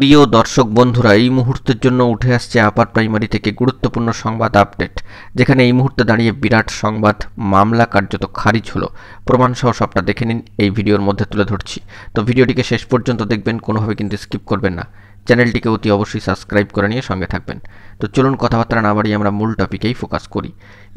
প্রিয় দর্শক বন্ধুরা, এই মুহূর্তের জন্য উঠে আসছে আপার প্রাইমারি থেকে গুরুত্বপূর্ণ সংবাদ আপডেট, যেখানে এই মুহূর্তে দাঁড়িয়ে বিরাট সংবাদ, মামলা কার্যত খারিজ হলো। প্রমাণসহ সবটা দেখে নিন, এই ভিডিওর মধ্যে তুলে ধরছি। তো ভিডিওটিকে শেষ পর্যন্ত দেখবেন, কোনোভাবে কিন্তু স্কিপ করবেন না। চ্যানেলটিকে অতি অবশ্যই সাবস্ক্রাইব করে নিয়ে সঙ্গে থাকবেন। তো চলুন কথাবার্তা না বাড়িয়ে আমরা মূল টপিকেই ফোকাস করি।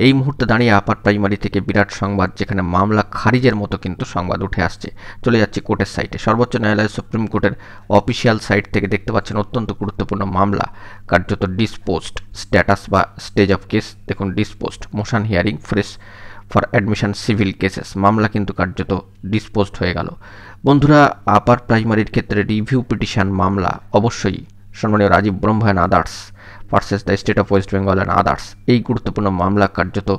এই মুহূর্তে দাঁড়িয়ে আপার প্রাইমারি থেকে বিরাট সংবাদ, যেখানে মামলা খারিজের মতো কিন্তু সংবাদ উঠে আসছে। চলে যাচ্ছে কোর্টের সাইটে। সর্বোচ্চ ন্যায়ালয় সুপ্রিম কোর্টের অফিসিয়াল সাইট থেকে দেখতে পাচ্ছেন অত্যন্ত গুরুত্বপূর্ণ মামলা কার্যত ডিসপোজড, স্ট্যাটাস বা স্টেজ অফ কেস দেখুন disposed, motion hearing fresh for admission civil cases. মামলা কিন্তু কার্যত ডিসপোজড হয়ে গেল। বন্ধুরা, আপার প্রাইমারির ক্ষেত্রে রিভিউ পিটিশন মামলা অবশ্যই সম্মানীয় রাজীব ব্রহ্ম and others versus the state of West Bengal and others, এই গুরুত্বপূর্ণ মামলা কার্যত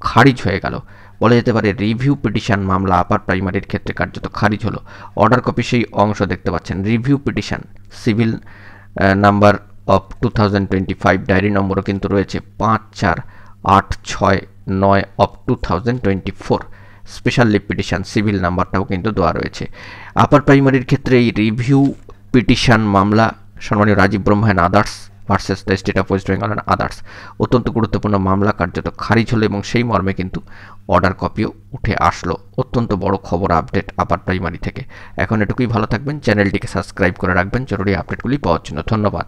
খারিজ হয়ে গেল। বলা যেতে পারে রিভিউ পিটিশন মামলা আপার প্রাইমারির ক্ষেত্রে কার্যত খারিজ হলো। অর্ডার কপি সেই অংশ দেখতে পাচ্ছেন। Review petition civil number of 2025, diary নম্বরও কিন্তু রয়েছে 54869 of 2024। Special leave petition civil নাম্বারটাও কিন্তু দেওয়া রয়েছে। আপার প্রাইমারির ক্ষেত্রে এই রিভিউ পিটিশন মামলা সম্মানীয় রাজীব ব্রহ্ম and others versus the state of West Bengal and others, অত্যন্ত গুরুত্বপূর্ণ মামলা কার্যত খারিজ হলো এবং সেই মর্মে কিন্তু অর্ডার কপিও উঠে আসলো। অত্যন্ত বড় খবর আপডেট আপার প্রাইমারি থেকে। এখন এটুকুই, ভালো থাকবেন, চ্যানেলটিকে সাবস্ক্রাইব করে রাখবেন জরুরি আপডেটগুলি পাওয়ার জন্য। ধন্যবাদ।